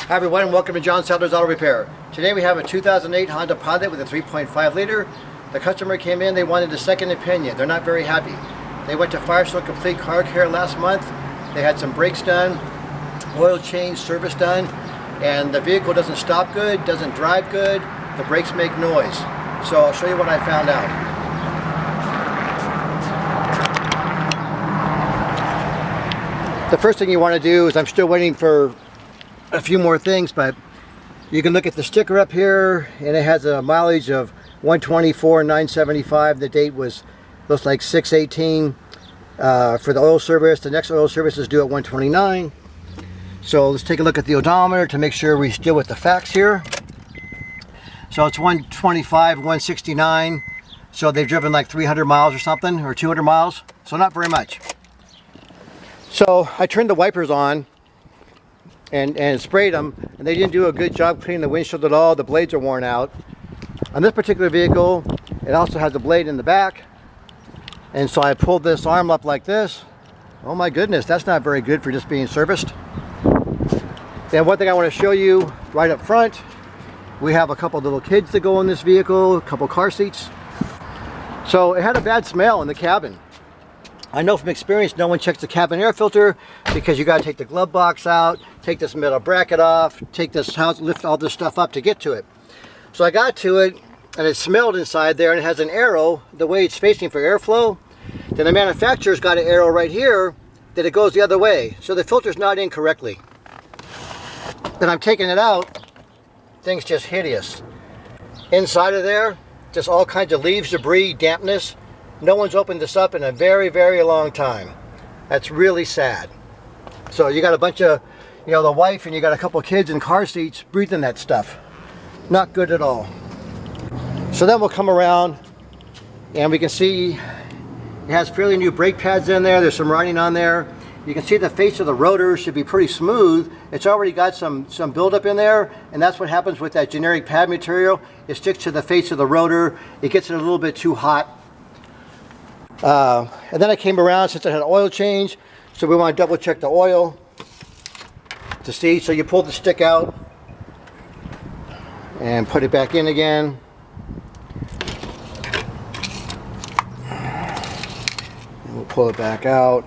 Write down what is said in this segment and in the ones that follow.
Hi everyone, and welcome to John Sadler's Auto Repair. Today we have a 2008 Honda Pilot with a 3.5 liter. The customer came in, they wanted a second opinion. They're not very happy. They went to Firestone Complete Auto Care last month. They had some brakes done, oil change, service done, and the vehicle doesn't stop good, doesn't drive good, the brakes make noise. So I'll show you what I found out. The first thing you want to do is, I'm still waiting for a few more things, but you can look at the sticker up here and it has a mileage of 124,975. The date looks like 6/18 for the oil service. The next oil service is due at 129. So let's take a look at the odometer to make sure we still with the facts here. So it's 125, 169. So they've driven like 300 miles or something, or 200 miles. So not very much. So I turned the wipers on and sprayed them, and they didn't do a good job cleaning the windshield at all. The blades are worn out. On this particular vehicle, it also has a blade in the back, and so I pulled this arm up like this. Oh my goodness, that's not very good for just being serviced. And one thing I want to show you right up front, we have a couple little kids that go in this vehicle, a couple car seats. So it had a bad smell in the cabin. I know from experience no one checks the cabin air filter, because you got to take the glove box out, take this metal bracket off, take this house, lift all this stuff up to get to it. So I got to it and it smelled inside there, and it has an arrow the way it's facing for airflow. Then the manufacturer's got an arrow right here that it goes the other way, so the filter's not in correctly. Then I'm taking it out, thing's just hideous. Inside of there, just all kinds of leaves, debris, dampness. No one's opened this up in a very, very long time. That's really sad. So you got a bunch of, the wife, and you got a couple kids in car seats breathing that stuff. Not good at all. So then we'll come around and we can see it has fairly new brake pads in there. There's some writing on there. You can see the face of the rotor should be pretty smooth. It's already got some buildup in there, and that's what happens with that generic pad material. It sticks to the face of the rotor. It gets it a little bit too hot. And then I came around, since I had an oil change, so we want to double check the oil to see. So you pull the stick out and put it back in again. And we'll pull it back out.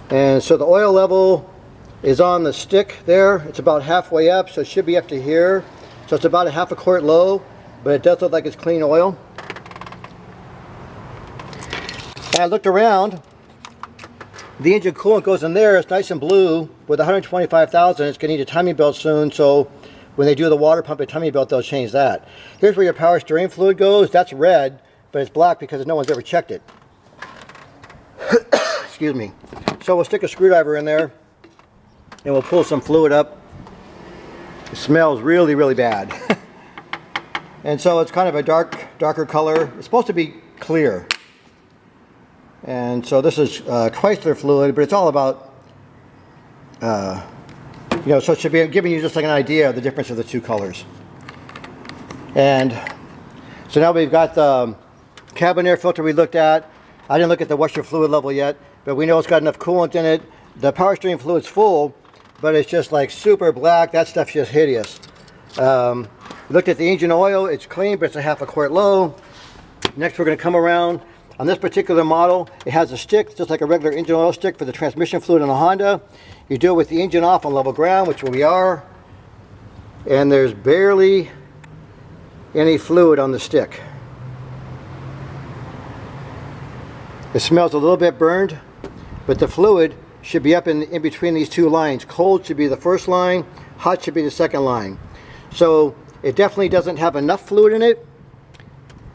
And so the oil level is on the stick there. It's about halfway up, so it should be up to here. So it's about a half a quart low, but it does look like it's clean oil. I looked around, the engine coolant goes in there, it's nice and blue. With 125,000, it's going to need a timing belt soon, so when they do the water pump and timing belt, they'll change that. Here's where your power steering fluid goes. That's red, but it's black because no one's ever checked it. Excuse me. So we'll stick a screwdriver in there and we'll pull some fluid up. It smells really, really bad. And so it's kind of a darker color. It's supposed to be clear. And so this is Chrysler fluid, but it's all about, so it should be giving you just like an idea of the difference of the two colors. And so now we've got the cabin air filter we looked at. I didn't look at the washer fluid level yet, but we know it's got enough coolant in it. The power steering fluid's full, but it's just like super black. That stuff's just hideous. We looked at the engine oil. It's clean, but it's a half a quart low. Next, we're going to come around. On this particular model, it has a stick, just like a regular engine oil stick for the transmission fluid on a Honda. You do it with the engine off on level ground, which we are, and there's barely any fluid on the stick. It smells a little bit burned, but the fluid should be up in between these two lines. Cold should be the first line, hot should be the second line. So it definitely doesn't have enough fluid in it.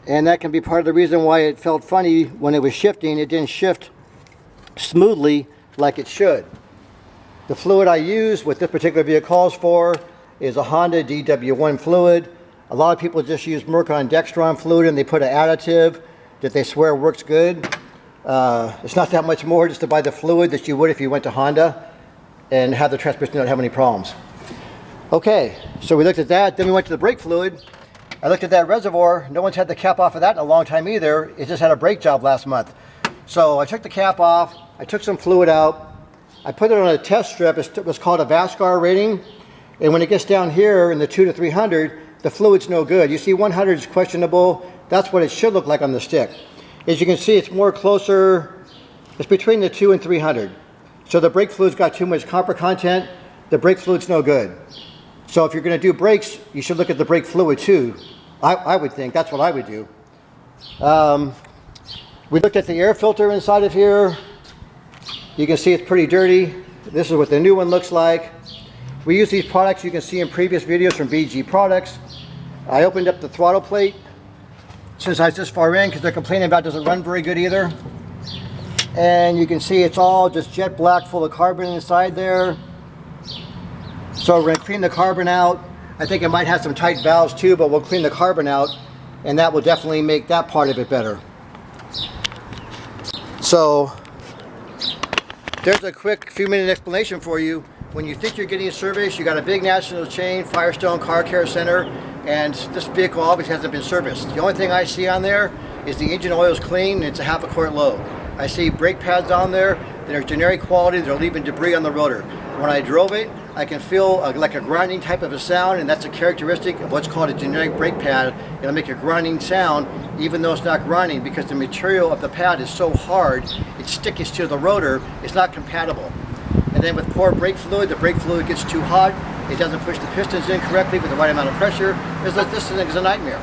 And that can be part of the reason why it felt funny when it was shifting. It didn't shift smoothly like it should. The fluid I use, what this particular vehicle calls for, is a Honda DW1 fluid. A lot of people just use Mercon Dextron fluid and they put an additive that they swear works good. It's not that much more just to buy the fluid that you would if you went to Honda and have the transmission not have any problems. Okay, so we looked at that, then we went to the brake fluid. I looked at that reservoir. No one's had the cap off of that in a long time either. It just had a brake job last month. So I took the cap off. I took some fluid out. I put it on a test strip. It was called a Vascar rating. And when it gets down here in the 2 to 300, the fluid's no good. You see 100 is questionable. That's what it should look like on the stick. As you can see, it's more closer, it's between the 2 and 300. So the brake fluid's got too much copper content. The brake fluid's no good. So if you're going to do brakes, you should look at the brake fluid too. I would think, that's what I would do. We looked at the air filter inside of here. You can see it's pretty dirty. This is what the new one looks like. We use these products you can see in previous videos from BG Products. I opened up the throttle plate since I was this far in because they're complaining about it doesn't run very good either. And you can see it's all just jet black full of carbon inside there. So we're going to clean the carbon out. I think it might have some tight valves too, but we'll clean the carbon out and that will definitely make that part of it better. So there's a quick few minute explanation for you. When you think you're getting a service, you got a big national chain, Firestone Car Care Center, and this vehicle obviously hasn't been serviced. The only thing I see on there is the engine oil is clean and it's a ½ quart low. I see brake pads on there that are generic quality, they're leaving debris on the rotor. When I drove it, I can feel like a grinding type of a sound, and that's a characteristic of what's called a generic brake pad. It'll make a grinding sound even though it's not grinding because the material of the pad is so hard, it sticks to the rotor, it's not compatible. And then with poor brake fluid, the brake fluid gets too hot, it doesn't push the pistons in correctly with the right amount of pressure. This thing is a nightmare.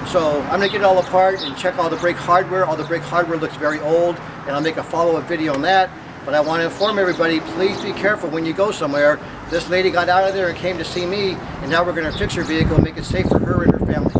So I'm going to get it all apart and check all the brake hardware. All the brake hardware looks very old, and I'll make a follow-up video on that. But I want to inform everybody, please be careful when you go somewhere. This lady got out of there and came to see me, and now we're going to fix her vehicle and make it safe for her and her family.